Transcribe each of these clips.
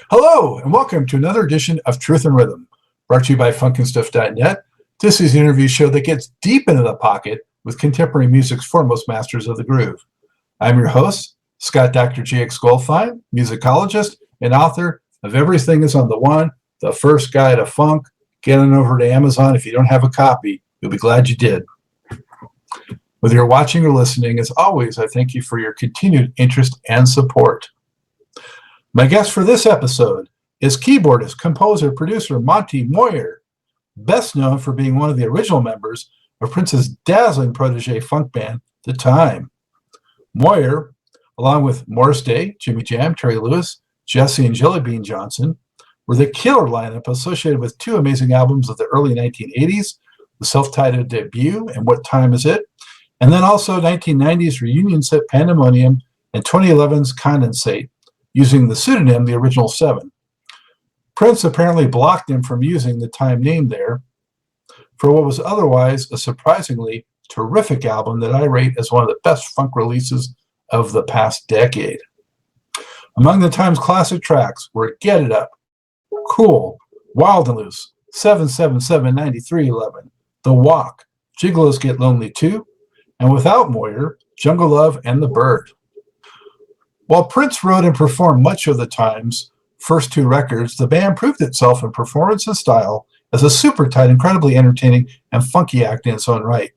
Hello, and welcome to another edition of Truth and Rhythm, brought to you by funkinstuff.net. This is the interview show that gets deep into the pocket with contemporary music's foremost masters of the groove. I'm your host, Scott Dr. G.X. Goldfine, musicologist and author of Everything is on the One, the First Guide to Funk. Get on over to Amazon. If you don't have a copy, you'll be glad you did. Whether you're watching or listening, as always, I thank you for your continued interest and support. My guest for this episode is keyboardist, composer, producer Monte Moir, best known for being one of the original members of Prince's dazzling protege funk band, The Time. Moir, along with Morris Day, Jimmy Jam, Terry Lewis, Jesse and Jelly Bean Johnson, were the killer lineup associated with two amazing albums of the early 1980s, the self-titled debut and What Time Is It, and then also 1990s reunion set Pandemonium and 2011's Condensate, using the pseudonym The Original Seven. Prince apparently blocked him from using the Time name there for what was otherwise a surprisingly terrific album that I rate as one of the best funk releases of the past decade. Among the Time's classic tracks were Get It Up, Cool, Wild and Loose, 777-9311, The Walk, Gigolos Get Lonely Too, and without Moir, Jungle Love and The Bird. While Prince wrote and performed much of the Time's first two records, the band proved itself in performance and style as a super tight, incredibly entertaining, and funky act in its own right.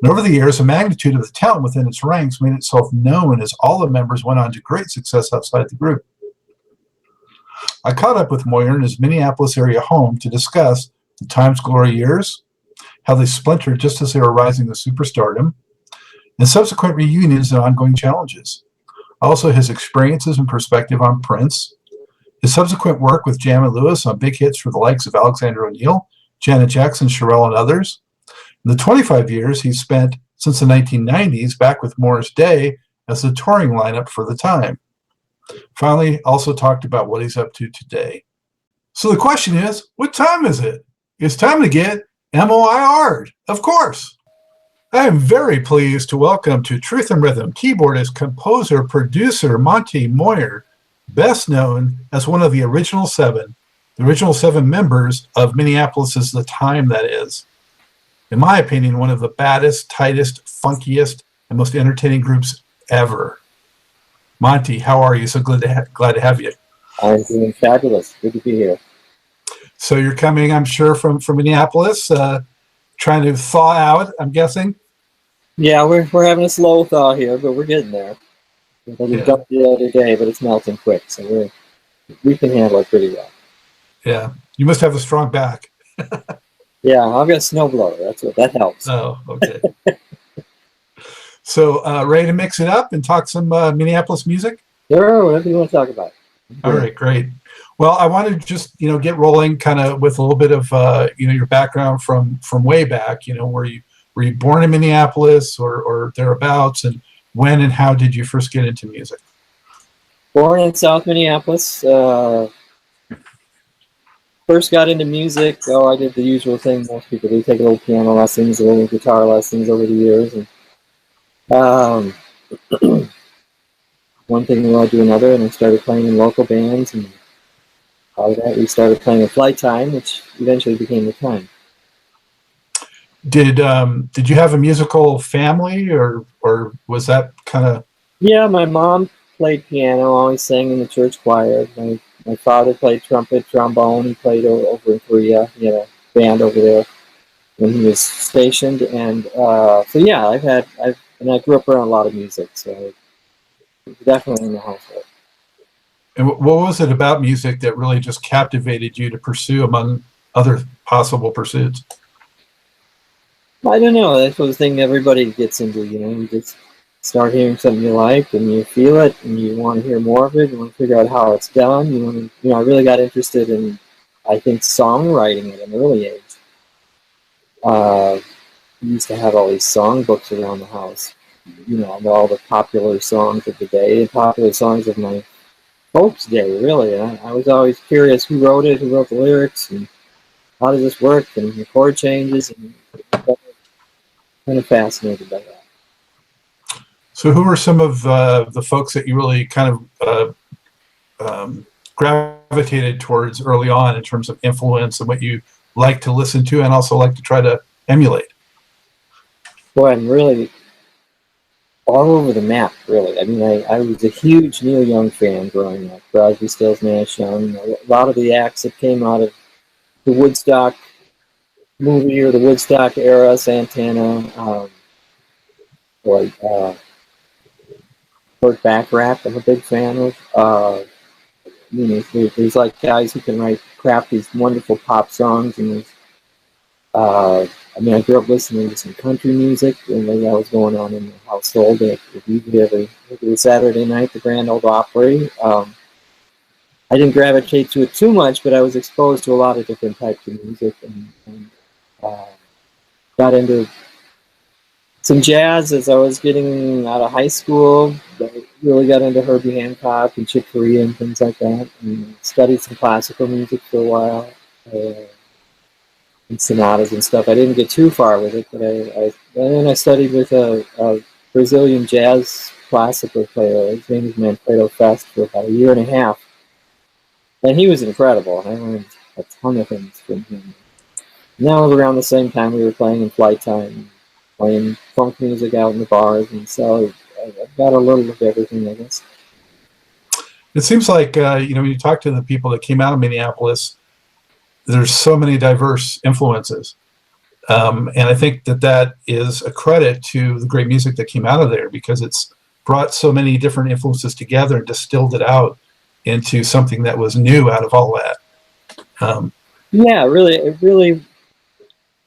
And over the years, the magnitude of the talent within its ranks made itself known as all the members went on to great success outside the group. I caught up with Moir in his Minneapolis-area home to discuss the Time's glory years, how they splintered just as they were rising to superstardom, and subsequent reunions and ongoing challenges. Also, his experiences and perspective on Prince, his subsequent work with Jam and Lewis on big hits for the likes of Alexander O'Neal, Janet Jackson, Cherelle, and others. In the 25 years he spent since the 1990s back with Morris Day as the touring lineup for the Time. Finally, also talked about what he's up to today. So the question is, what time is it? It's time to get MOIR'd, of course. I am very pleased to welcome to Truth and Rhythm keyboardist, composer, producer Monte Moir, best known as one of the original seven members of Minneapolis' The Time, that is. In my opinion, one of the baddest, tightest, funkiest, and most entertaining groups ever. Monte, how are you? So glad to have you. I'm doing fabulous. Good to be here. So you're coming, I'm sure, from Minneapolis, trying to thaw out, I'm guessing? Yeah, we're having a slow thaw here, but we're getting there. We dumped the other day, but it's melting quick, so we can handle it pretty well. Yeah, you must have a strong back. Yeah, I've got a snowblower. That helps. Oh, okay. So, ready to mix it up and talk some Minneapolis music? Sure, whatever you want to talk about. All right, great. Well, I want to just get rolling, kind of with a little bit of your background from way back. Were you born in Minneapolis or thereabouts, and when and how did you first get into music? Born in South Minneapolis. First got into music. I did the usual thing most people do: take a little piano lessons, a little guitar lessons over the years, and one thing led to another, and I started playing in local bands, and out of that we started playing at Flight Time, which eventually became The Time. Did you have a musical family, or was that kind of? Yeah, my mom played piano, always sang in the church choir. My father played trumpet, trombone. He played over in Korea. He had a band over there when he was stationed, and so yeah, I grew up around a lot of music, so definitely in the household. And what was it about music that really just captivated you to pursue among other possible pursuits? I don't know. That's the thing everybody gets into. You just start hearing something you like, and you feel it, and you want to hear more of it. You want to figure out how it's done. I really got interested in, I think, songwriting at an early age. We used to have all these songbooks around the house. All the popular songs of the day, and popular songs of my folks' day, really. And I was always curious who wrote it, who wrote the lyrics, and how does this work, and the chord changes, and kind of fascinated by that. So who are some of the folks that you really kind of gravitated towards early on in terms of influence and what you like to listen to and also like to try to emulate? Boy, I'm really all over the map, really. I mean, I was a huge Neil Young fan growing up. Crosby, Stills, Nash Young. A lot of the acts that came out of the Woodstock movie or the Woodstock era, Santana, like Burt Bacharach, I'm a big fan of. There's like guys who can craft these wonderful pop songs, and I grew up listening to some country music, and that was going on in the household. Every Saturday night, the Grand Ole Opry. I didn't gravitate to it too much, but I was exposed to a lot of different types of music, and got into some jazz as I was getting out of high school. I really got into Herbie Hancock and Chick Corea and things like that, and studied some classical music for a while, and sonatas and stuff. I didn't get too far with it, but then I studied with a Brazilian jazz classical player. His name is Manfredo Fest for about a year and a half, and he was incredible. I learned a ton of things from him. And that was around the same time we were playing in Flight Time, playing funk music out in the bars, and so I've got a little of everything, I guess. It seems like, when you talk to the people that came out of Minneapolis, there's so many diverse influences. And I think that is a credit to the great music that came out of there, because it's brought so many different influences together and distilled it out into something that was new out of all that. Yeah, it really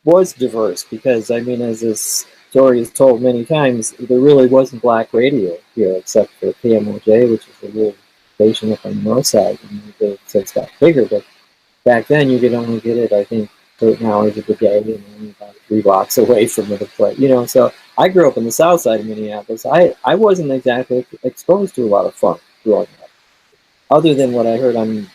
was diverse, because, as this story is told many times, there really wasn't black radio here except for KMOJ, which is a little station up on the north side, and it's got bigger, but back then you could only get it, I think, certain hours of the day, and only about 3 blocks away from the place. So I grew up on the south side of Minneapolis. I wasn't exactly exposed to a lot of funk growing up, other than what I heard on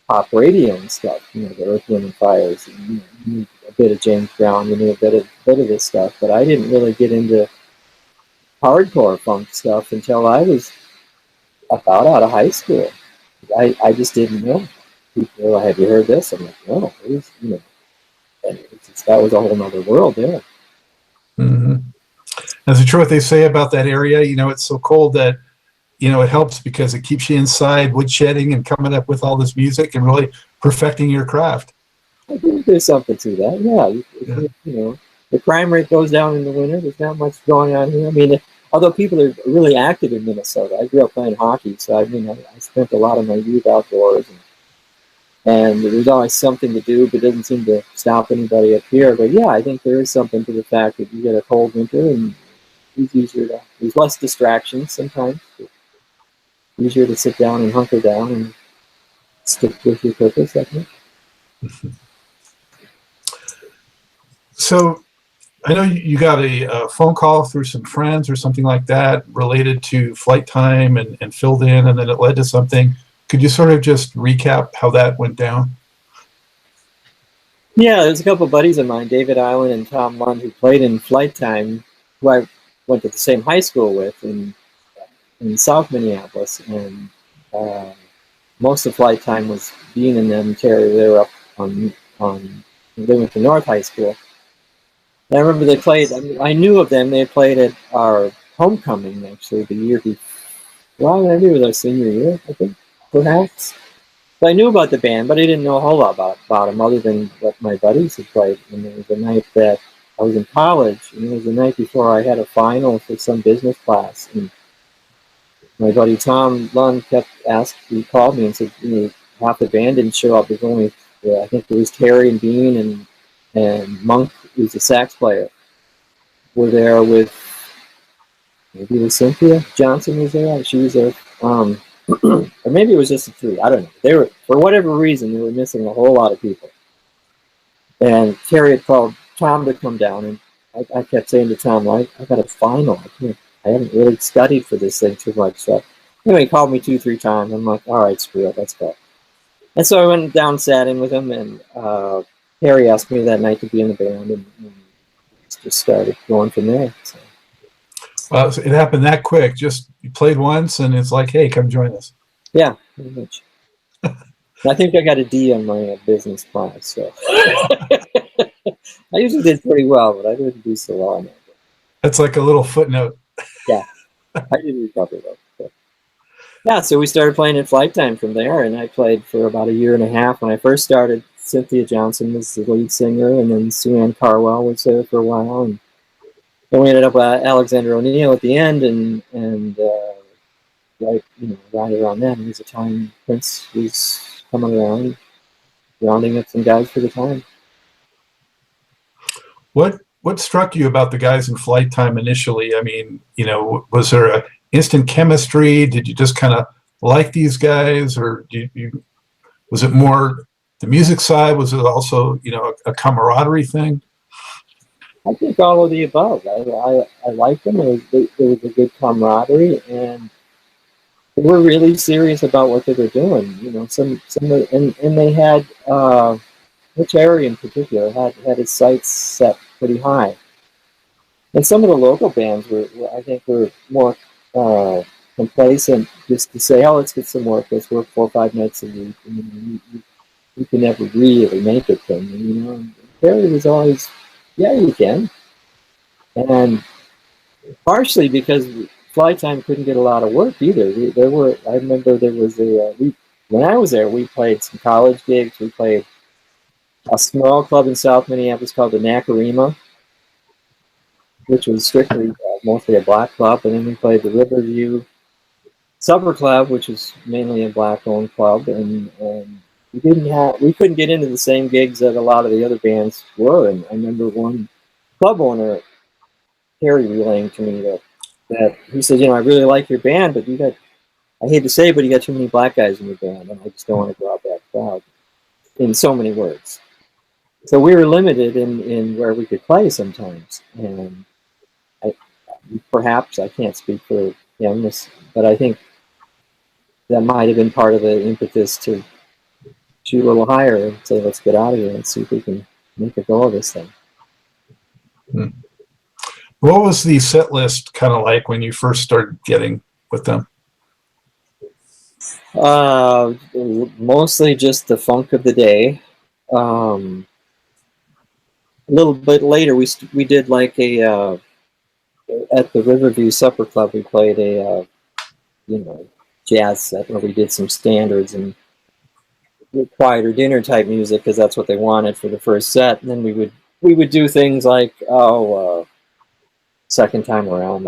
pop radio and stuff, the Earth, Wind and Fires, and, a bit of James Brown, a bit of this stuff, but I didn't really get into hardcore funk stuff until I was about out of high school. I just didn't know. People were like, "Have you heard this?" I'm like, "No, and that was a whole other world there." Mm-hmm. Is it true what they say about that area? It's so cold that it helps because it keeps you inside woodshedding and coming up with all this music and really perfecting your craft. I think there's something to that. Yeah. The crime rate goes down in the winter. There's not much going on here. Although people are really active in Minnesota. I grew up playing hockey, so I spent a lot of my youth outdoors, and there's always something to do, but it doesn't seem to stop anybody up here. But yeah, I think there is something to the fact that you get a cold winter, and there's less distractions sometimes. It's easier to sit down and hunker down and stick with your purpose, I think. So I know you got a phone call through some friends or something like that related to Flight Time and filled in, and then it led to something. Could you sort of just recap how that went down? Yeah, there's a couple of buddies of mine, David Island and Tom Lund, who played in Flight Time, who I went to the same high school with in South Minneapolis, and most of Flight Time was Dean and them. Terry, they were up on they went to North High School. And I remember they played. I knew of them. They played at our homecoming actually the year before. Well, maybe it was our senior year, I think, perhaps. So I knew about the band, but I didn't know a whole lot about them other than what my buddies had played. And it was a night that I was in college, and it was the night before I had a final for some business class. And my buddy Tom Lund he called me and said, half the band didn't show up. There's only, I think it was Terry and Dean and Monk, who's a sax player, were there with, maybe it was Cynthia Johnson was there. She was there. Or maybe it was just the 3. I don't know. They were, for whatever reason, they were missing a whole lot of people. And Terry had called Tom to come down, and I kept saying to Tom, I got a final. I haven't really studied for this thing too much. So anyway, he called me 2-3 times. I'm like, all right, screw it, let's go. And so I went down, sat in with him, and Terry asked me that night to be in the band, and just started going from there. So. Well, it happened that quick. Just you played once, and it's like, hey, come join us. Yeah, pretty much. I think I got a D on my business class, so I usually did pretty well, but I didn't do so well on that. That's like a little footnote. Yeah, I did recover though. So. Yeah, so we started playing in Flight Time from there, and I played for about a year and a half. When I first started, Cynthia Johnson was the lead singer, and then Sue Ann Carwell was there for a while, and then we ended up with Alexander O'Neill at the end, and right, right around then was the time Prince was coming around, rounding up some guys for the time. What struck you about the guys in Flight Time initially? I mean, was there a instant chemistry? Did you just kind of like these guys, or was it more the music side? Was it also a camaraderie thing? I think all of the above. I liked them. There was a good camaraderie, and they were really serious about what they were doing. And they had Rich Airy in particular had his sights set pretty high. And some of the local bands I think, were more complacent, just to say, "Oh, let's get some work. Let's work 4 or 5 nights a week." And, you can never really make it thing. And Terry was always, "Yeah, you can." And partially because Flight Time couldn't get a lot of work either. I remember there was when I was there, we played some college gigs. We played a small club in South Minneapolis called the Nakarima, which was strictly mostly a black club, and then we played the Riverview Supper Club, which was mainly a black-owned club, and we couldn't get into the same gigs that a lot of the other bands were. And I remember one club owner, Terry, relaying to me that he said, "I really like your band, but I hate to say it, but you got too many black guys in your band, and I just don't want to draw that crowd." In so many words. So we were limited in where we could play sometimes, and perhaps I can't speak for him, but I think that might have been part of the impetus to shoot a little higher and say, "Let's get out of here and see if we can make a go of this thing." What was the set list kind of like when you first started getting with them? Mostly just the funk of the day. A little bit later, we did like at the Riverview Supper Club. We played a jazz set where we did some standards and quieter dinner type music because that's what they wanted for the first set. And then we would do things like Second Time Around,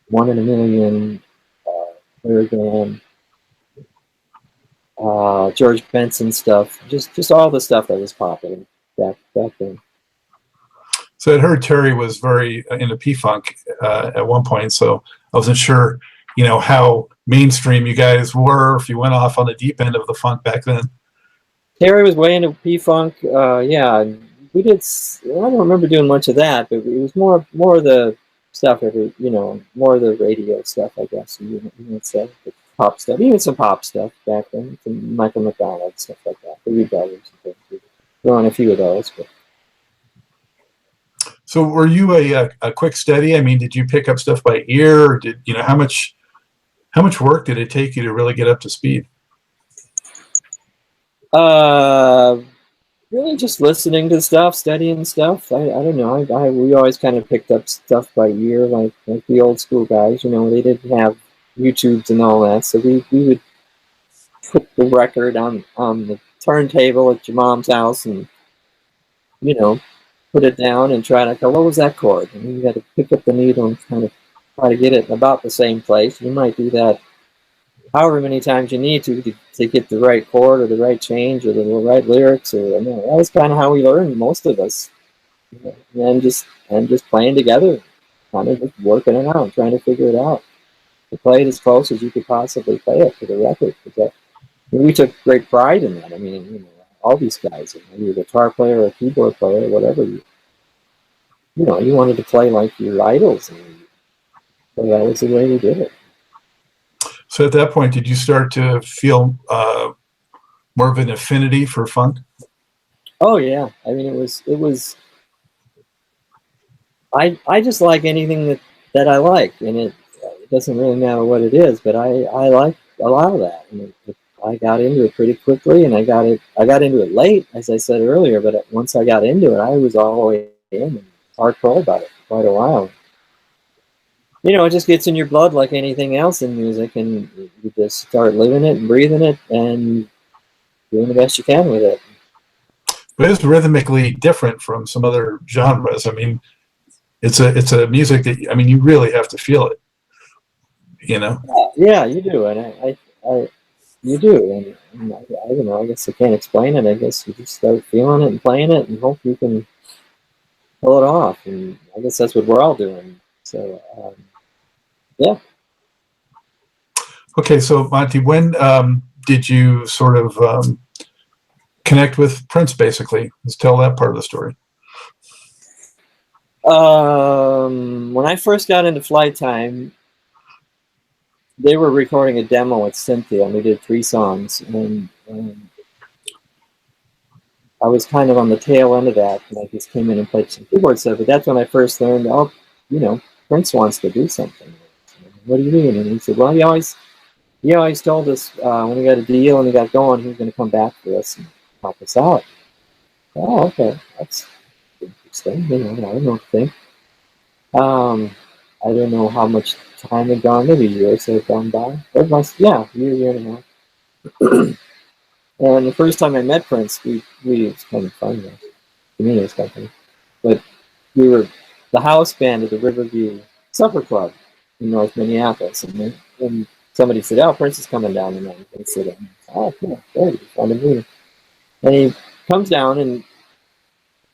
One in a Million, Again, George Benson stuff, just all the stuff that was popular back then. So I heard Terry was very into P-Funk at one point, so I wasn't sure, how mainstream you guys were, if you went off on the deep end of the funk back then. Terry was way into P-Funk. Yeah, we did. I don't remember doing much of that, but it was more of the stuff more of the radio stuff, I guess. You would say the pop stuff, even some pop stuff back then, some Michael McDonald stuff like that, the Rebellers and things. We were on a few of those, but. So were you a quick steady? I mean, did you pick up stuff by ear, or did how much work did it take you to really get up to speed? Really just listening to stuff, studying stuff. I don't know. We always kind of picked up stuff by ear, like the old school guys. They didn't have YouTubes and all that, so we would put the record on the turntable at your mom's house and put it down and try to go, what was that chord? And you got to pick up the needle and kind of try to get it about the same place. You might do that however many times you need to get the right chord or the right change or the right lyrics. That was kind of how we learned, most of us. And just playing together, kind of just working it out, trying to figure it out. To play it as close as you could possibly play it to the record. We took great pride in that. I mean, all these guys, you're a guitar player or a keyboard player, whatever you wanted to play like your idols, and so that was the way we did it. So at that point, did you start to feel more of an affinity for funk? Oh yeah, I mean it was. I just like anything that I like, and it doesn't really matter what it is, but I like a lot of that. I got into it pretty quickly, and I got into it late, as I said earlier. But once I got into it, I was all the way in and hardcore about it for quite a while. It just gets in your blood like anything else in music, and you just start living it and breathing it and doing the best you can with it. It is rhythmically different from some other genres. I mean, it's a music that, I mean, you really have to feel it, Yeah, you do, and you do, and I don't know. I guess I can't explain it. I guess you just start feeling it and playing it, and hope you can pull it off. And I guess that's what we're all doing. So, yeah. Okay, so Monty, when did you sort of connect with Prince, basically? Let's tell that part of the story. When I first got into Flight Time, they were recording a demo with Cynthia, and we did 3 songs, and I was kind of on the tail end of that, and I just came in and played some keyboard stuff. But that's when I first learned, Prince wants to do something. What do you mean? And he said, well, he always told us when he got a deal and he got going, he was going to come back for us and help us out. Oh, okay, that's interesting. I don't know what to think. I don't know how much time had gone, maybe a year or so had gone by. Year and a half. And the first time I met Prince, it was kind of fun, though. To me, it was kind of funny. But we were the house band at the Riverview Supper Club in North Minneapolis, and somebody said, "Oh, Prince is coming down tonight." And I said, "Oh, cool, great, fun to meet him." And he comes down and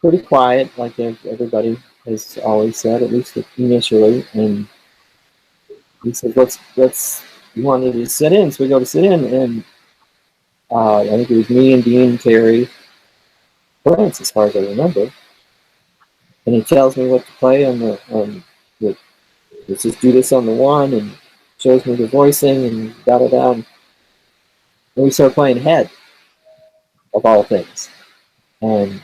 pretty quiet, like everybody has always said, at least initially. And he said, "Let's." You wanted to sit in, so we go to sit in, and I think it was me and Dean, Terry, Prince, as far as I remember. And he tells me what to play on let's just do this on the one, and shows me the voicing and da-da-da. And we start playing Head, of all things. And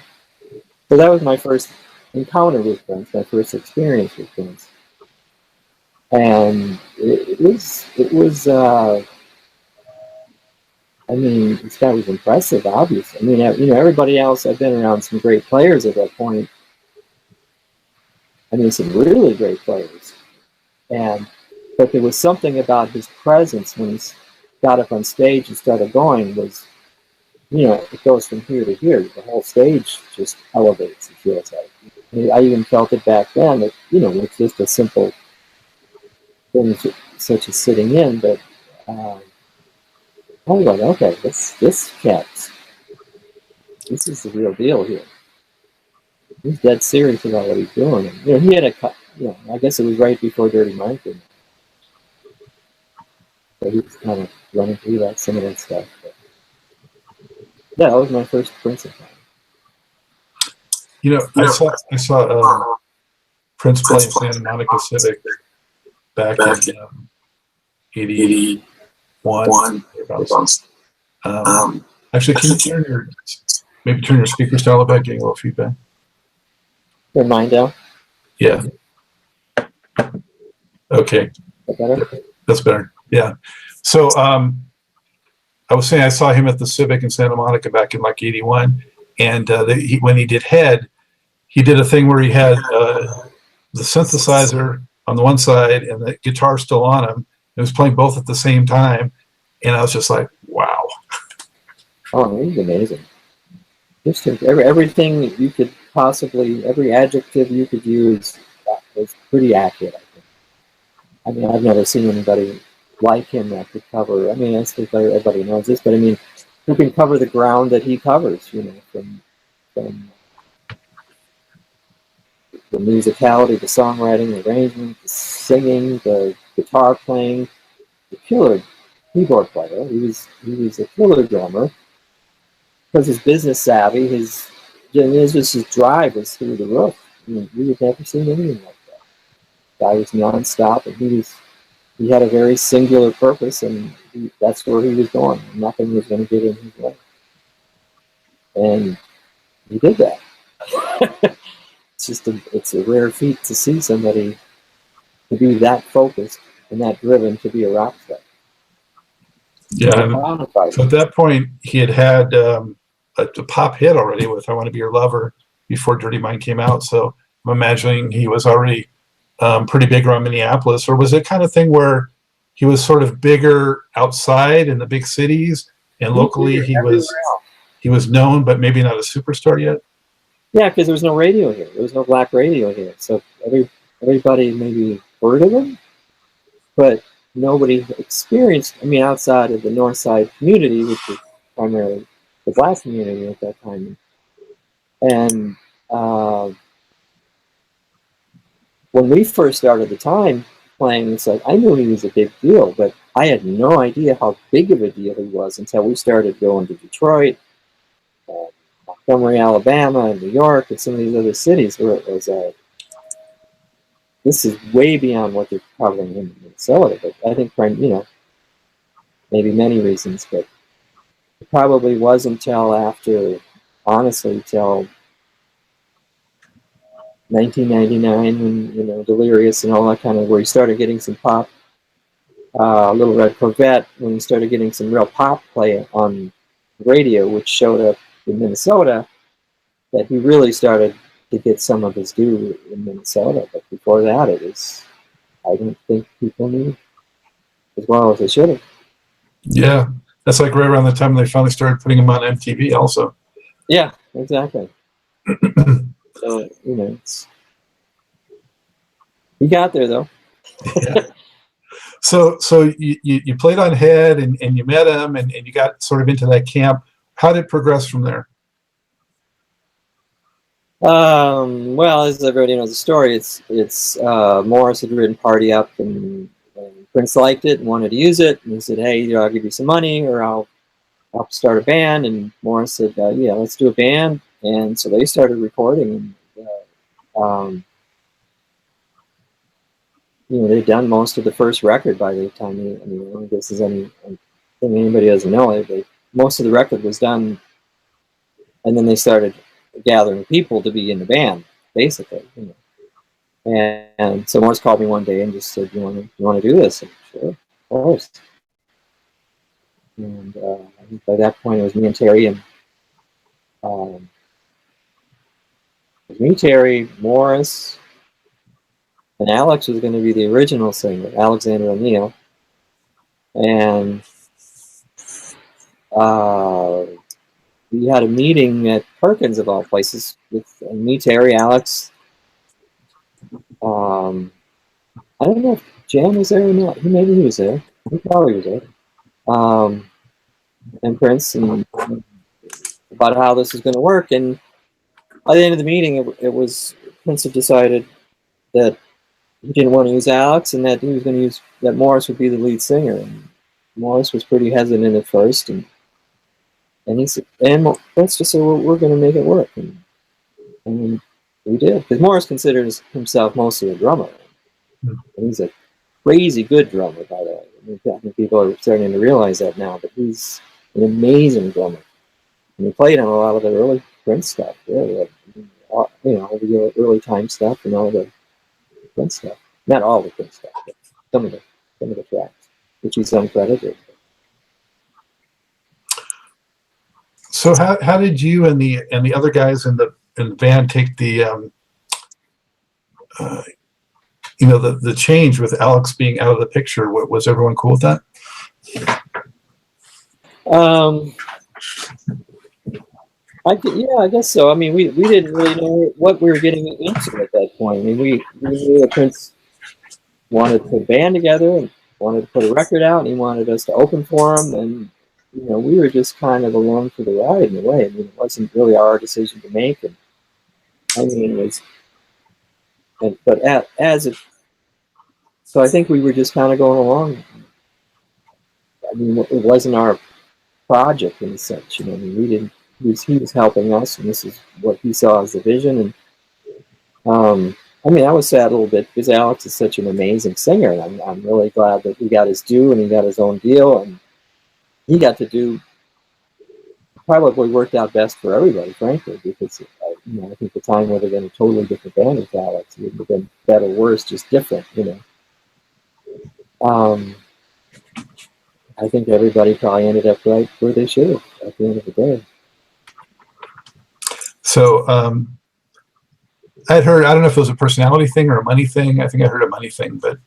so that was my first encounter with Prince, my first experience with Prince. And it was this guy was impressive, obviously. I mean, everybody else, I've been around some great players at that point. I mean, some really great players. But there was something about his presence when he got up on stage and started going was, it goes from here to here. The whole stage just elevates, it feels like. I even felt it back then that, it's just a simple thing such as sitting in, but I was like, okay, this cat, this is the real deal here. He's dead serious about what he's doing. And, he had I guess it was right before Dirty Mike. So he was kind of running through some of that stuff. But yeah, that was my first Prince encounter. I saw Prince play in Santa Monica Civic back in 81. Actually, can you turn your speaker style back, getting a little feedback? Turn mine down? Yeah. Okay. Is that better? That's better. Yeah. So I was saying I saw him at the Civic in Santa Monica back in like 81. And when he did Head, he did a thing where he had the synthesizer on the one side and the guitar still on him. He was playing both at the same time. And I was just like, wow. Oh, he's amazing. Just everything you could possibly, every adjective you could use was pretty accurate, I think. I mean, I've never seen anybody like him that could cover, I mean, I think everybody knows this, but I mean, who can cover the ground that he covers, from the musicality, the songwriting, the arrangement, the singing, the guitar playing, the killer keyboard player. He was a killer drummer because his business savvy, his drive was through the roof. I mean, we had never seen anything like that. The guy was nonstop, and he had a very singular purpose, and that's where he was going. Nothing was going to get in his way, and he did that. It's a rare feat to see somebody to be that focused and that driven to be a rock star. Yeah. the Bonafide. So at that point, he had a pop hit already with "I Want to Be Your Lover" before "Dirty Mind" came out. So I'm imagining he was already pretty big around Minneapolis, or was it kind of thing where he was sort of bigger outside in the big cities, and locally he was known, but maybe not a superstar yet? Yeah, because there was no radio here. There was no black radio here. So everybody maybe heard of him, but nobody experienced. I mean, outside of the North Side community, which was primarily the black community at that time. And when we first started the time playing, it's like I knew he was a big deal, but I had no idea how big of a deal he was until we started going to Detroit, Montgomery, Alabama, and New York, and some of these other cities where it was this is way beyond what they're covering in Minnesota. But I think, maybe many reasons, but it probably wasn't until after, honestly, till 1999 when, Delirious and all that kind of, where he started getting some pop, Little Red Corvette, when he started getting some real pop play on radio, which showed up in Minnesota, that he really started to get some of his due in Minnesota. But before that, I don't think people knew as well as they should have. Yeah, that's like right around the time they finally started putting him on MTV also. Yeah, exactly. So, he got there, though. Yeah. So you played on Head and you met him and you got sort of into that camp. How did it progress from there? Well, as everybody knows the story, it's Morris had written "Party Up" and Prince liked it and wanted to use it, and he said, "Hey, I'll give you some money, or I'll start a band." And Morris said, "Yeah, let's do a band." And so they started recording, and they'd done most of the first record by the time. I guess anybody doesn't know it, most of the record was done, and then they started gathering people to be in the band, basically. And so Morris called me one day and just said, "You want to do this?" And, sure, of course. And I think by that point it was me and Terry, and it was me, Terry, Morris, and Alex was going to be the original singer, Alexander O'Neill. And we had a meeting at Perkins, of all places, with me, Terry, Alex. I don't know if Jan was there or not. Maybe he was there. He probably was there. And Prince, and about how this was going to work. And by the end of the meeting, it was Prince had decided that he didn't want to use Alex, and that he was going to use that Morris would be the lead singer. And Morris was pretty hesitant at first, and he said, and Prince just said, "Well, we're going to make it work." And we did, because Morris considers himself mostly a drummer, and he's a crazy good drummer, by the way. I think people are starting to realize that now, but he's an amazing drummer. And he played on a lot of the early Prince stuff, really, all the early time stuff and all the Prince stuff. Not all the Prince stuff, but some of the tracks, which he's uncredited. So how did you and the other guys in the band take the the change with Alex being out of the picture? Was everyone cool with that? I guess so. I mean, we didn't really know what we were getting into at that point. I mean, we knew that Prince wanted to put a band together and wanted to put a record out, and he wanted us to open for him, and we were just kind of along for the ride in a way. I mean, it wasn't really our decision to make, and I mean, it was. So I think we were just kind of going along. I mean, it wasn't our project and such. I mean, we didn't. He was helping us, and this is what he saw as the vision. And I mean, I was sad a little bit because Alex is such an amazing singer, and I'm really glad that he got his due and he got his own deal, and he got to do. Probably worked out best for everybody, frankly, because I think the time would have been a totally different band with Alex. It would have been better, worse, just different, I think everybody probably ended up right where they should have at the end of the day. So I'd heard, I don't know if it was a personality thing or a money thing. I think I heard a money thing, but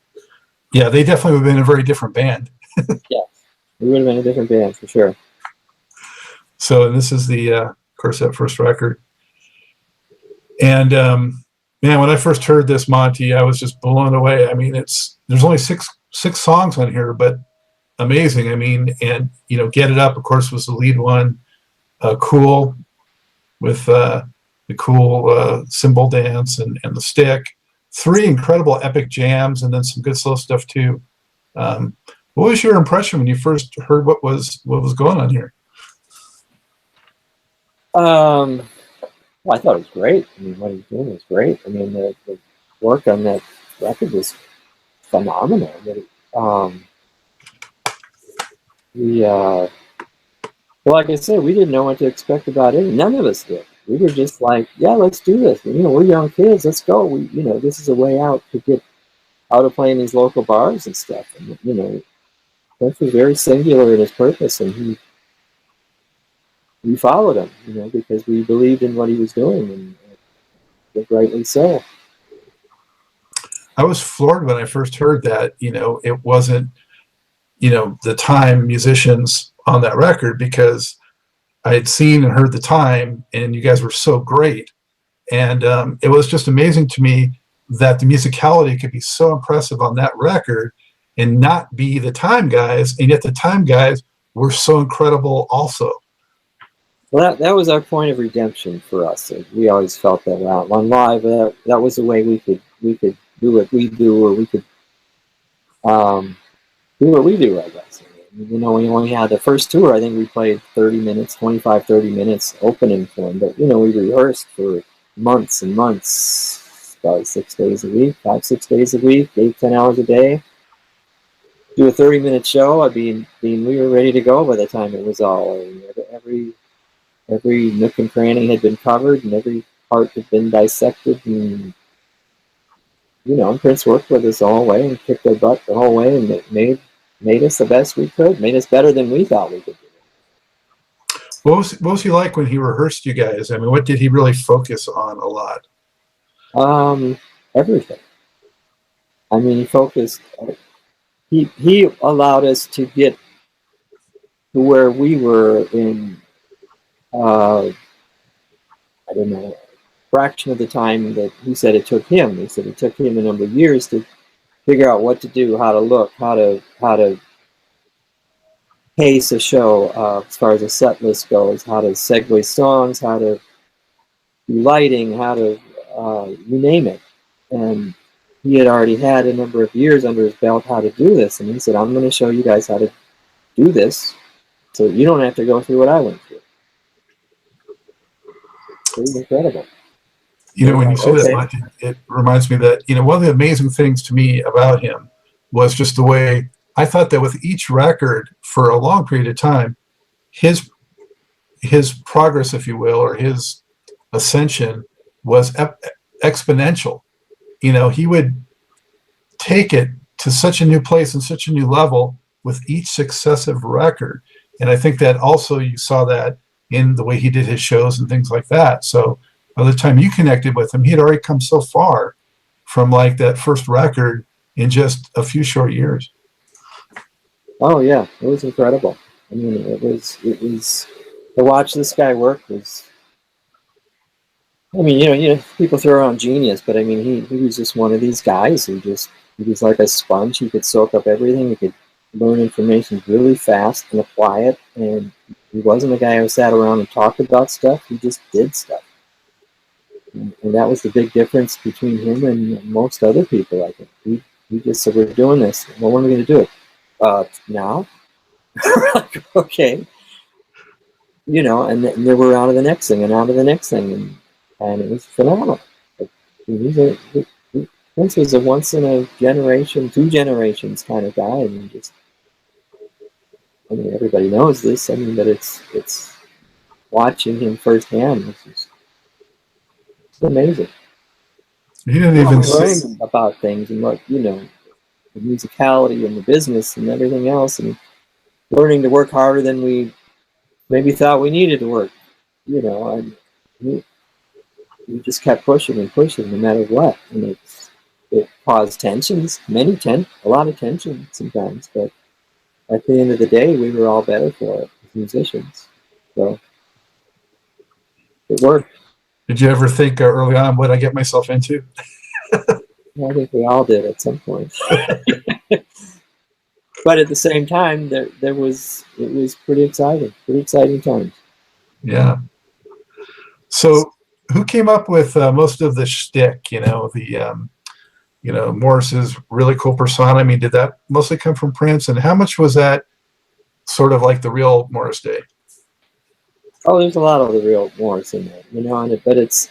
yeah, they definitely would have been a very different band. Yeah, we would have been a different band for sure. So, and this is the, of course, that first record. And man, when I first heard this, Monty, I was just blown away. I mean, there's only six songs on here, but amazing. I mean, and Get It Up, of course, was the lead one. Cool, with the cool cymbal dance and the stick. 3 incredible epic jams, and then some good slow stuff too. What was your impression when you first heard what was going on here? Well, I thought it was great. I mean, what he was doing was great. I mean, the work on that record was phenomenal. Well, like I said, we didn't know what to expect about it. None of us did. We were just like, yeah, let's do this. We're young kids. Let's go. This is a way out to get out of playing these local bars and stuff. And, Prince was very singular in his purpose, and we followed him, because we believed in what he was doing, and rightly so. I was floored when I first heard that, it wasn't, the Time musicians on that record, because I had seen and heard the Time, and you guys were so great. And it was just amazing to me that the musicality could be so impressive on that record and not be the Time guys, and yet the Time guys were so incredible also. Well, that was our point of redemption for us. We always felt that on live, that was the way we could do what we do, or we could do what we do, I guess. When we had the first tour, I think we played 30 minutes opening for him. But, we rehearsed for months and months, about 6 days a week, 5-6 days a week, 8-10 hours a day. Do a 30-minute show. We were ready to go by the time it was all. Every nook and cranny had been covered, and every part had been dissected. And, Prince worked with us the whole way and kicked our butt the whole way, and it made us the best we could, made us better than we thought we could do. What was he like when he rehearsed you guys? I mean, what did he really focus on a lot? Everything. I mean, he focused. He allowed us to get to where we were in, I don't know, fraction of the time that he said it took him. He said it took him a number of years to figure out what to do, how to look, how to pace a show as far as a set list goes, how to segue songs, how to do lighting, how to you name it. And he had already had a number of years under his belt how to do this, and he said, I'm going to show you guys how to do this so you don't have to go through what I went through. It was incredible. When you say that, it reminds me that, one of the amazing things to me about him was just the way I thought that with each record for a long period of time, his progress, if you will, or his ascension was exponential. He would take it to such a new place and such a new level with each successive record. And I think that also you saw that in the way he did his shows and things like that. So by the time you connected with him, he had already come so far from like that first record in just a few short years. Oh yeah, it was incredible. I mean, it was to watch this guy work was. I mean, people throw around genius, but I mean, he was just one of these guys who he was like a sponge. He could soak up everything. He could learn information really fast and apply it. And he wasn't a guy who sat around and talked about stuff. He just did stuff. And that was the big difference between him and most other people, I think. He just said, we're doing this. Well, when are we going to do it? Now? Okay. And then we're on to the next thing and on to the next thing. And it was phenomenal. Prince was a once in a generation, 2 generations kind of guy. And everybody knows this. But it's watching him firsthand. It's amazing. He didn't even learn about things and what, the musicality and the business and everything else. And learning to work harder than we maybe thought we needed to work, and we just kept pushing and pushing no matter what. And it caused tensions, a lot of tension sometimes, but at the end of the day, we were all better for it as musicians. So it worked. Did you ever think early on what I get myself into? I think we all did at some point. But at the same time, it was pretty exciting times. Yeah. So who came up with most of the shtick? Morris's really cool persona. I mean, did that mostly come from Prince? And how much was that sort of like the real Morris Day? Oh, there's a lot of the real Morris in there, but it's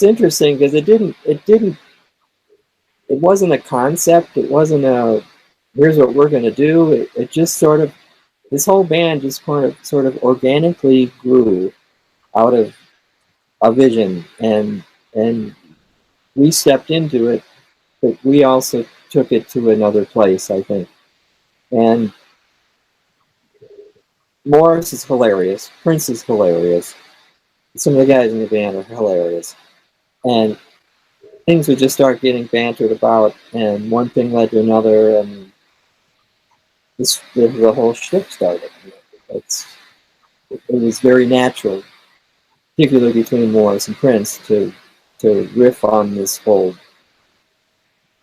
interesting because it wasn't a concept. It wasn't here's what we're going to do. It just sort of, this whole band just sort of organically grew out of a vision, and we stepped into it, but we also took it to another place, I think. And Morris is hilarious. Prince is hilarious. Some of the guys in the band are hilarious. And things would just start getting bantered about, and one thing led to another, and the whole shtick started. It was very natural, particularly between Morris and Prince, to riff on this whole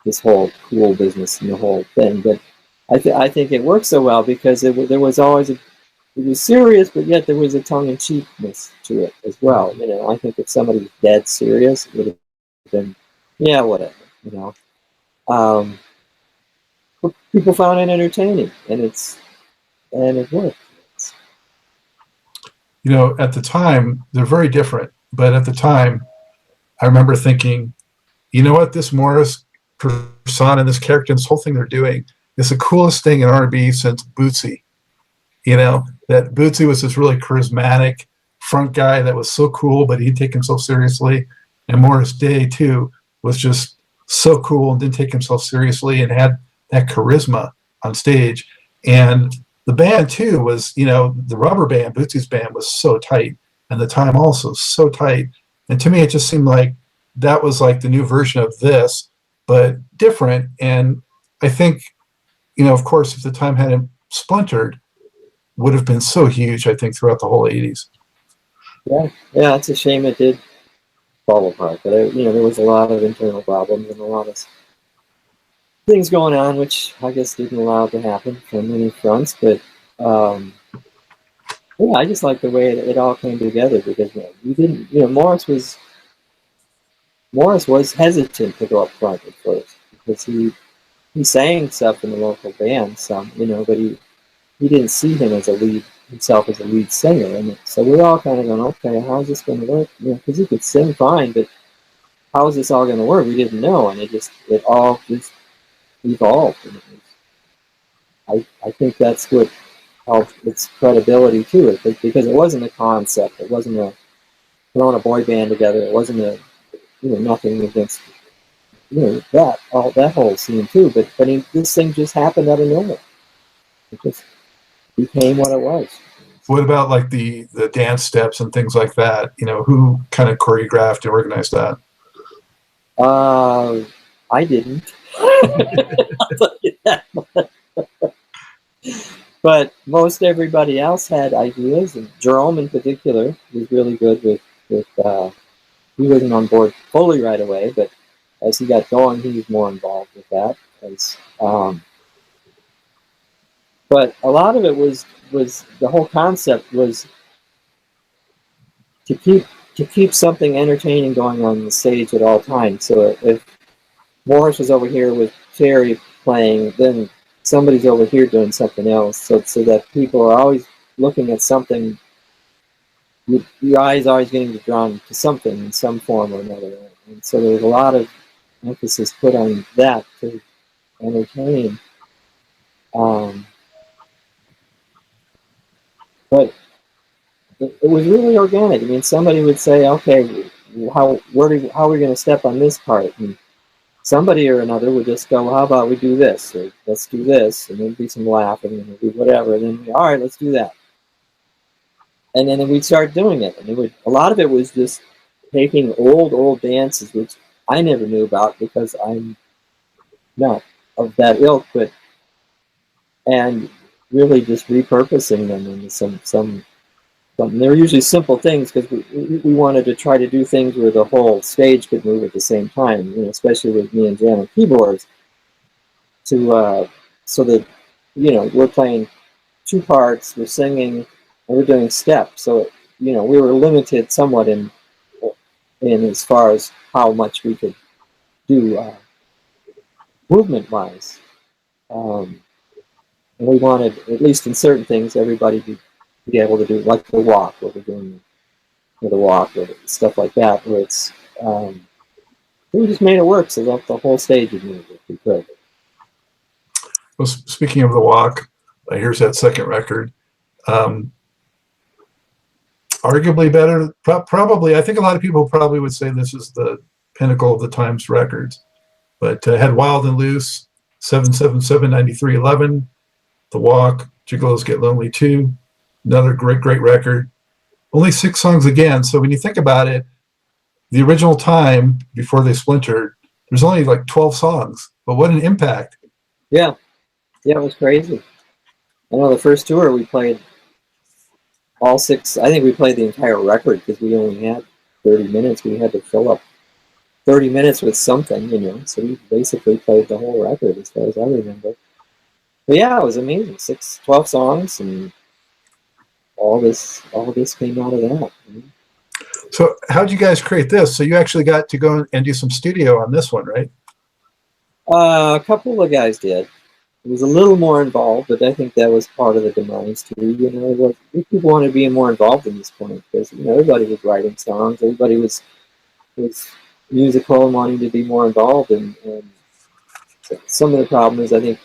cool business and the whole thing. But I think it worked so well because there was always it was serious, but yet there was a tongue-in-cheekness to it as well. I think if somebody was dead serious, it would have been, yeah, whatever. People found it entertaining, and it worked. At the time, they're very different. But at the time, I remember thinking, you know what, this Morris persona, this character, this whole thing they're doing is the coolest thing in R&B since Bootsy. That Bootsy was this really charismatic front guy that was so cool, but he'd take himself seriously. And Morris Day, too, was just so cool and didn't take himself seriously and had that charisma on stage. And the band, too, was, the rubber band, Bootsy's band, was so tight. And the time also so tight. And to me, it just seemed like that was like the new version of this, but different. And I think, of course, if the time hadn't splintered, would have been so huge, I think, throughout the whole 80s. Yeah, it's a shame it did fall apart. But, there was a lot of internal problems and a lot of things going on, which I guess didn't allow it to happen from many fronts. But, I just like the way it all came together because we didn't, Morris was hesitant to go up front at first because he sang stuff in the local band some, but he didn't see himself as a lead singer, and so we were all kind of going, okay, how's this going to work? Because he could sing fine, but how is this all going to work? We didn't know, and it all just evolved. And I think that's what helped its credibility to it, because it wasn't a concept. It wasn't throwing a boy band together. It wasn't nothing against that whole scene too. But this thing just happened out of nowhere. It just became what it was. What about like the dance steps and things like that? Who kind of choreographed and organized that? I didn't. I'll tell you that much. But most everybody else had ideas, and Jerome in particular was really good with he wasn't on board fully right away, but as he got going, he was more involved with that. But a lot of it was the whole concept was to keep something entertaining going on the stage at all times. So if Morris was over here with Cherry playing, then somebody's over here doing something else. So that people are always looking at something. Your eyes are always getting drawn to something in some form or another. And so there was a lot of emphasis put on that to entertain. But it was really organic. I mean, somebody would say, okay, how are we going to step on this part? And somebody or another would just go, how about we do this, or let's do this, and there'd be some laughing, and there'd be whatever, and then, all right, let's do that. And then we'd start doing it, and a lot of it was just taking old dances, which I never knew about because I'm not of that ilk, and really just repurposing them into some. They were usually simple things because we wanted to try to do things where the whole stage could move at the same time, especially with me and Jan on keyboards, so that, we're playing two parts, we're singing, and we're doing steps. So, we were limited somewhat in as far as how much we could do movement-wise. And we wanted, at least in certain things, everybody to be able to do, like the walk, what we're doing with the walk, or stuff like that, where it's, we just made it work so that the whole stage would move if we could. Well, speaking of the walk, here's that second record. Arguably better, probably, I think a lot of people probably would say this is the pinnacle of the Times records, but had Wild and Loose, 777 93 11, The Walk, Gigolos Get Lonely 2, another great record. Only 6 songs again, so when you think about it, the original Time, before they splintered, there's only like 12 songs, but what an impact. Yeah, it was crazy. I know the first tour we played all 6, I think we played the entire record because we only had 30 minutes. We had to fill up 30 minutes with something, so we basically played the whole record as far as I remember. But yeah, it was amazing. 12 songs, and all this came out of that. So how'd you guys create this? So you actually got to go and do some studio on this one, right? A couple of guys did. It was a little more involved, but I think that was part of the demise too. People wanted to be more involved in this point because everybody was writing songs, everybody was musical and wanting to be more involved, and some of the problem is I think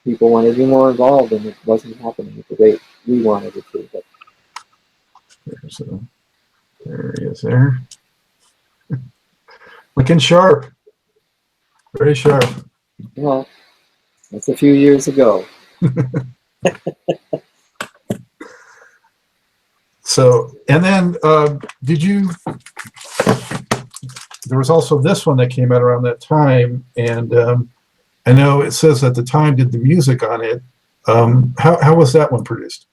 people wanted to be more involved, and it wasn't happening at the rate we wanted it to. But there he is there. Looking sharp. Very sharp. Well, that's a few years ago. So, and then there was also this one that came out around that time, and I know it says at the time did the music on it. How was that one produced?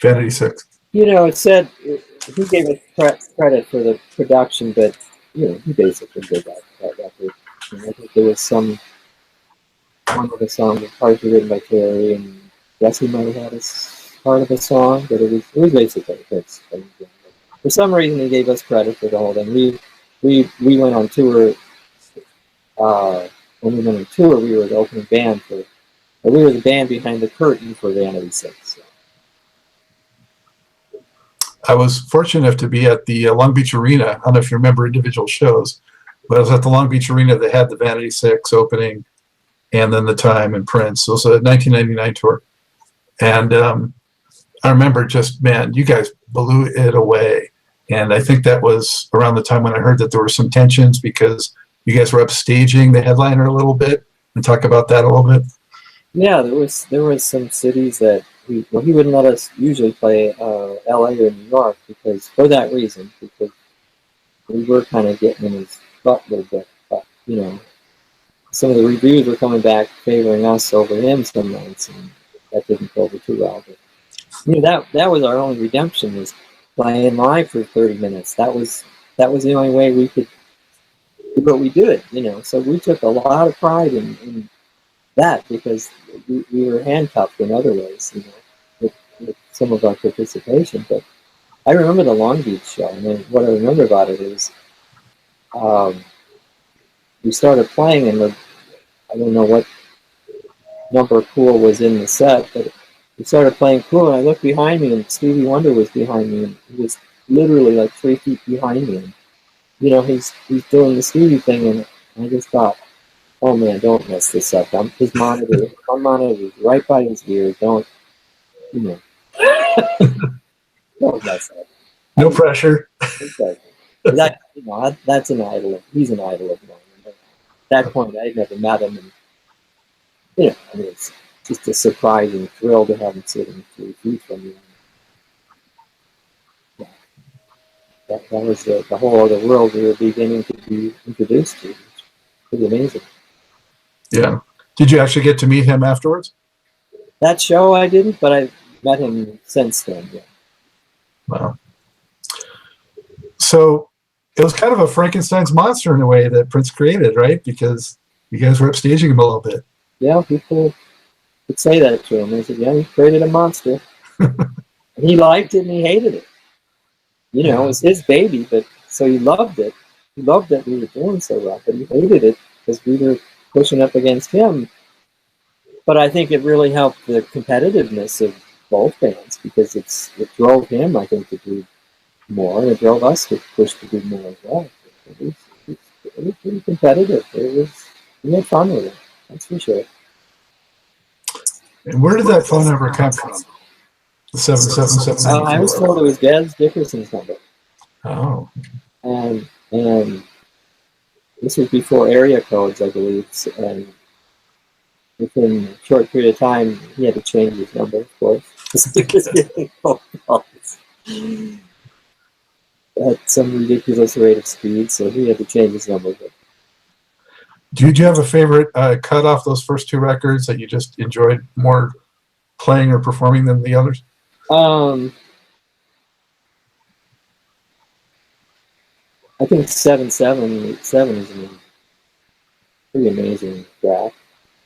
Vanity 6. It said he gave us credit for the production, but he basically did that record. I think there was one of the songs was partially written by Terry, and I guess he might have had part of the song, but it was basically his. For some reason, he gave us credit for the whole thing. We went on tour. When we went on tour, we were the opening band we were the band behind the curtain for Vanity 6. So. I was fortunate enough to be at the Long Beach Arena. I don't know if you remember individual shows, but I was at the Long Beach Arena. They had the Vanity 6 opening, and then the Time and Prince. So it was a 1999 tour. And I remember just, man, you guys blew it away. And I think that was around the time when I heard that there were some tensions because you guys were upstaging the headliner a little bit, and talk about that a little bit. Yeah, there was some cities that he wouldn't let us usually play LA or New York for that reason, because we were kind of getting in his butt a little bit. But, some of the reviews were coming back favoring us over him some nights, and that didn't go over too well. But, that was our only redemption, was playing live for 30 minutes. That was the only way we could do what we did, So we took a lot of pride in that, because we were handcuffed in other ways, with some of our participation. But I remember the Long Beach show, and what I remember about it is we started playing, and I don't know what number Cool was in the set, but we started playing Cool, and I looked behind me, and Stevie Wonder was behind me, and he was literally like 3 feet behind me. And, he's doing the Stevie thing, and I just thought, oh man, don't mess this up. My monitor is right by his ear. Don't mess up. No pressure. That's an idol. He's an idol of mine. that point, I'd never met him, and I mean, it's just a surprising thrill to have him sitting 3 feet from you. That was the whole other world we were beginning to be introduced to. It's pretty amazing. Yeah. Did you actually get to meet him afterwards? That show I didn't, but I've met him since then. Yeah. Wow. So it was kind of a Frankenstein's monster in a way that Prince created, right? Because you guys were upstaging him a little bit. Yeah, people would say that to him. They said, "Yeah, he created a monster." And he liked it and he hated it. It was his baby, but so he loved it. He loved that we were doing so well, but he hated it because we were pushing up against him. But I think it really helped the competitiveness of both bands because it drove him, I think, to do more, and it drove us to push to do more as well. It was pretty competitive. We had fun with it, that's for sure. And where did that phone number come from? The 777. I was told it was Dez Dickerson's number. Oh. And this was before area codes, I believe, and within a short period of time, he had to change his number, of course. Because getting phone calls at some ridiculous rate of speed, so he had to change his number. Did you have a favorite cut off those first 2 records that you just enjoyed more playing or performing than the others? I think 777 is a pretty amazing track.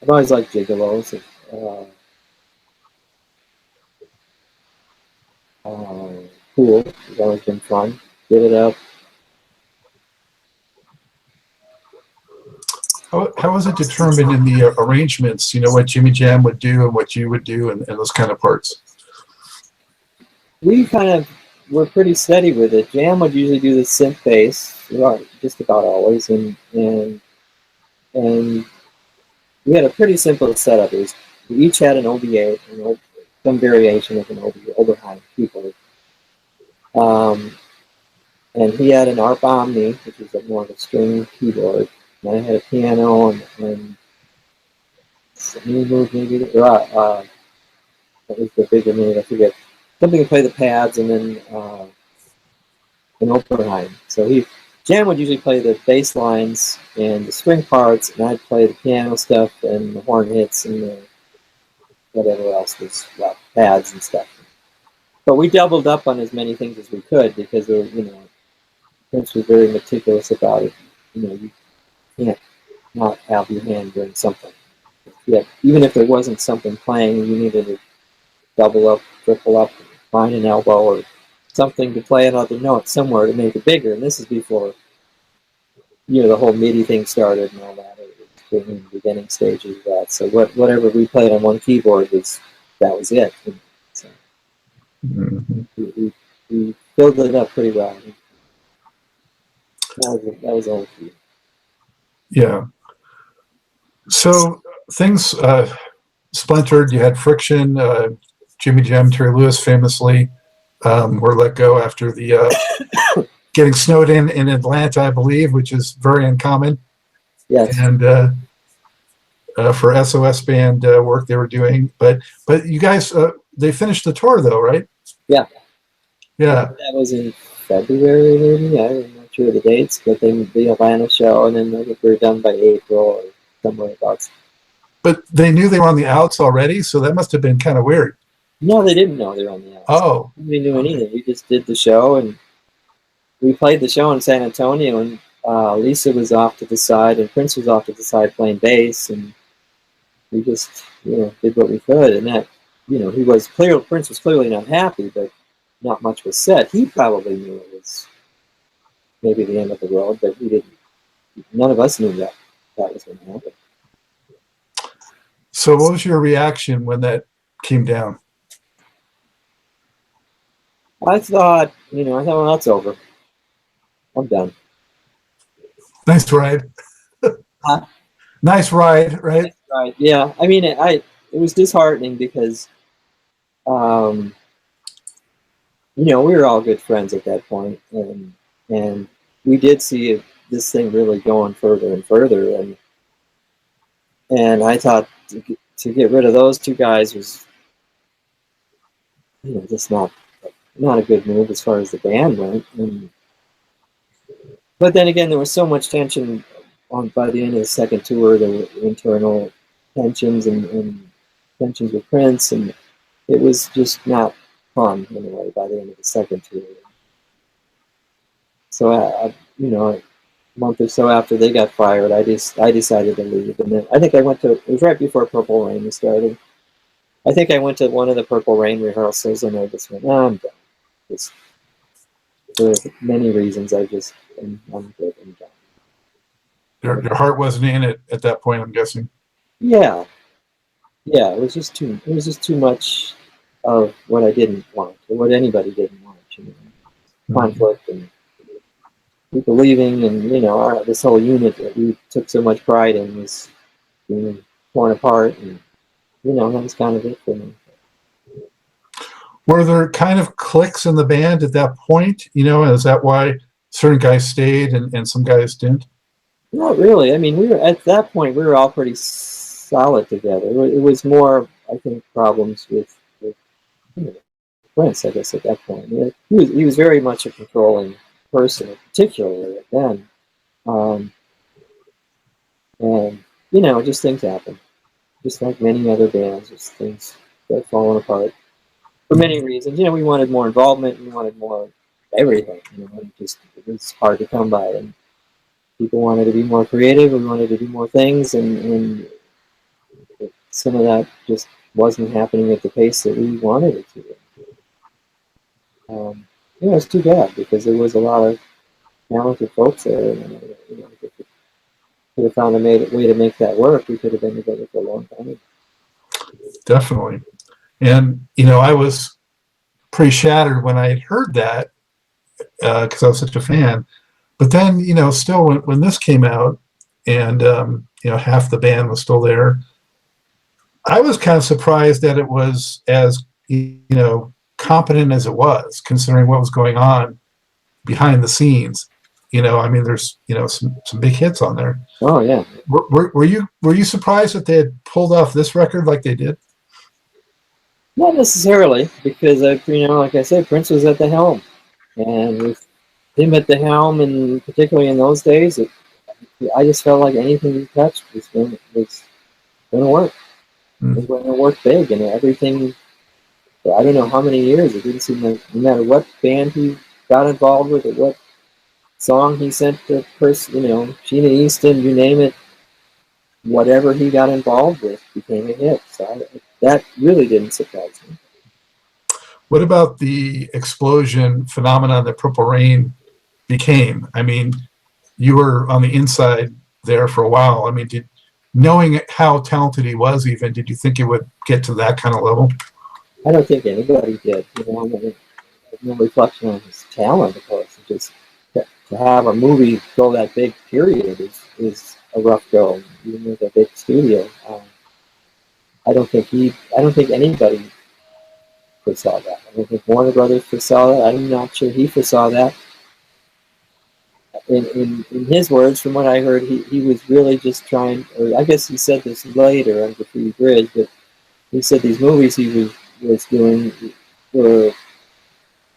I've always liked Gigolos. Cool. It's always been fun. Give It Up. How was it determined in the arrangements, what Jimmy Jam would do and what you would do and those kind of parts? We kind of were pretty steady with it. Jam would usually do the synth bass, just about always, and we had a pretty simple setup. We each had an OBA, some variation of an Oberheim keyboard. And he had an ARP Omni, which is more of a string keyboard. And I had a piano and he moved maybe that was the bigger move, I forget. Something to play the pads and then an Oberheim. So Jan would usually play the bass lines and the string parts, and I'd play the piano stuff and the horn hits and the whatever else was pads and stuff. But we doubled up on as many things as we could because Prince was very meticulous about it. You can't not have your hand doing something. Even if there wasn't something playing, you needed to double up, triple up, find an elbow or something to play another note somewhere to make it bigger. And this is before the whole MIDI thing started and all that. It was in the beginning stages of that. So whatever we played on one keyboard that was it. So we filled it up pretty well. That was all. Yeah. So things splintered. You had Friction. Jimmy Jam, Terry Lewis famously were let go after the getting snowed in Atlanta, I believe, which is very uncommon. Yes. And for SOS band work they were doing, but you guys they finished the tour though, right? Yeah. Yeah. That was in February, maybe. I'm not sure of the dates, but then the Atlanta show, and then I think we were done by April or somewhere about. But they knew they were on the outs already, so that must have been kind of weird. No, they didn't know they were on the outs. Oh. Nobody knew anything. We just did the show, and we played the show in San Antonio, and Lisa was off to the side, and Prince was off to the side playing bass, and we just, did what we could, and that, Prince was clearly not happy, but not much was said. He probably knew it was maybe the end of the road, but he didn't. None of us knew that was going to happen. So what was your reaction when that came down? I thought, well, that's over. I'm done. Nice ride. Huh? Nice ride, right? Nice ride. Yeah. I mean, it was disheartening because, we were all good friends at that point, and we did see this thing really going further and further, and And I thought to get rid of those two guys was, just not a good move as far as the band went. But then again, there was so much tension by the end of the second tour. There were internal tensions and tensions with Prince, and it was just not fun in a way by the end of the second tour. So a month or so after they got fired, I decided to leave, and then I think it was right before Purple Rain was starting. I think I went to one of the Purple Rain rehearsals, and I just went, I'm done. Just for many reasons, I'm good. I'm done. Your heart wasn't in it at that point, I'm guessing. Yeah, it was just too much of what I didn't want, or what anybody didn't want. Conflict and people leaving, and this whole unit that we took so much pride in was being torn apart, and that was kind of it for me. Were there kind of cliques in the band at that point? Is that why certain guys stayed and some guys didn't? Not really. I mean, we were at that point. We were all pretty solid together. It was more, I think, problems with Prince. I guess at that point, he was very much a controlling person, particularly then. And just things happen, just like many other bands. Just things that falling apart for many reasons. We wanted more involvement. We wanted more everything. It was hard to come by, and people wanted to be more creative. We wanted to do more things, and some of that just wasn't happening at the pace that we wanted it to. It's too bad because there was a lot of talented folks there, and could have found a way to make that work. We could have been together for a long time. Definitely. And, I was pretty shattered when I had heard that because I was such a fan. But then, still when this came out and, half the band was still there, I was kind of surprised that it was as, competent as it was, considering what was going on behind the scenes. There's, some big hits on there. Oh, yeah. Were you surprised that they had pulled off this record like they did? Not necessarily, because, like I said, Prince was at the helm. And with him at the helm, and particularly in those days, I just felt like anything he touched was going to work. It was going to work big, and everything. I don't know how many years. It didn't seem like no matter what band he got involved with, or what song he sent to Sheena Easton, you name it, whatever he got involved with became a hit. So that really didn't surprise me. What about the explosion phenomenon that Purple Rain became? I mean, you were on the inside there for a while. I mean, knowing how talented he was, even, did you think it would get to that kind of level? I don't think anybody did. No reflection on his talent, of course. Just to have a movie go that big, period, is a rough go, even with a big studio. I don't think anybody foresaw that. I don't think Warner Brothers foresaw that. I'm not sure he foresaw that. In his words, from what I heard, he was really just trying, or I guess he said this later on the Free Bridge, but he said these movies he was doing were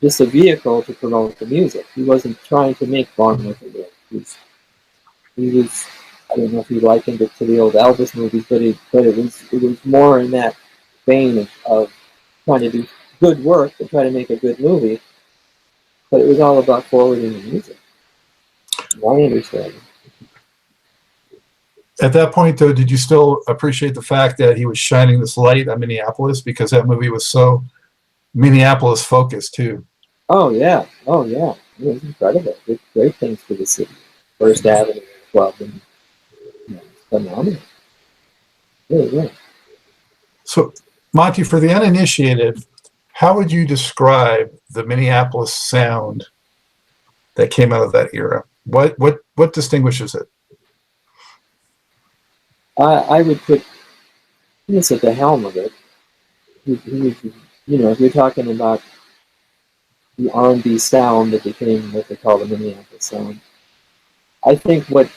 just a vehicle to promote the music. He wasn't trying to make fun with it. He was, I don't know if he likened it to the old Elvis movies, but it was more in that vein of trying to do good work and try to make a good movie. But it was all about forwarding the music. I understand. At that point, though, did you still appreciate the fact that he was shining this light on Minneapolis, because that movie was so Minneapolis focused too? Oh yeah. It was incredible. Did great things for the city. First Avenue Club, and phenomenal. Really, yeah. So, Monty, for the uninitiated, how would you describe the Minneapolis sound that came out of that era? What distinguishes it? I would put Prince at the helm of it. If you're talking about the R&B sound that became what they call the Minneapolis sound, I think what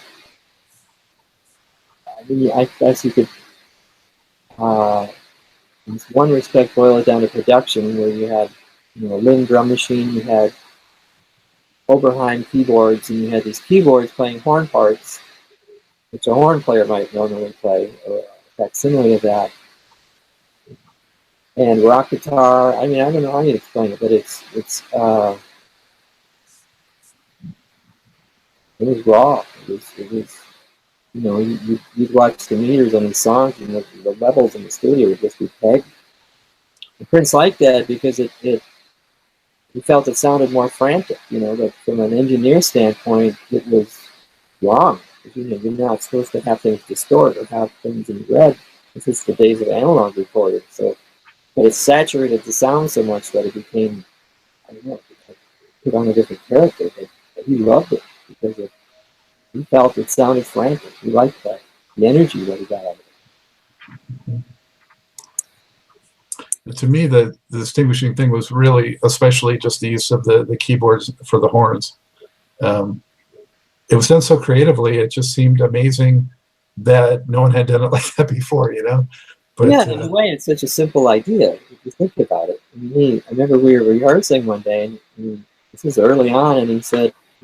I mean, I guess you could, in one respect, boil it down to production, where you had, Lynn drum machine, you had Oberheim keyboards, and you had these keyboards playing horn parts, which a horn player might normally play, or a facsimile of that. And rock guitar, I mean, I don't know how you explain it, but it was raw. It was you'd watch the meters on these songs, and the levels in the studio would just be pegged. And Prince liked that because he felt it sounded more frantic, that from an engineer standpoint, it was wrong. You're not supposed to have things distort or have things in red. This is the days of analog recording. So, but it saturated the sound so much that it became, I don't know, it put on a different character. But he loved it because he felt it sounded frantic. He liked that, the energy that he got out of it. To me, the distinguishing thing was really, especially just the use of the keyboards for the horns. It was done so creatively; it just seemed amazing that no one had done it like that before, But yeah, in a way, it's such a simple idea if you think about it. I remember we were rehearsing one day, and this was early on, and he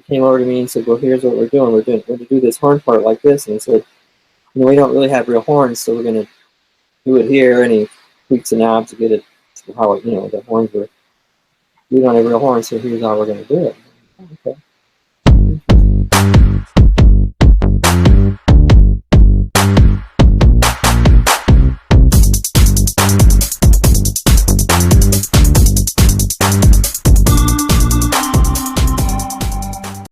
came over to me and said, "Well, here's what we're doing. We're going to do this horn part like this." And he said, "We don't really have real horns, so we're going to do it here." And he tweaks the knob to get it to how the horns were. We don't have real horns, so here's how we're going to do it. Okay.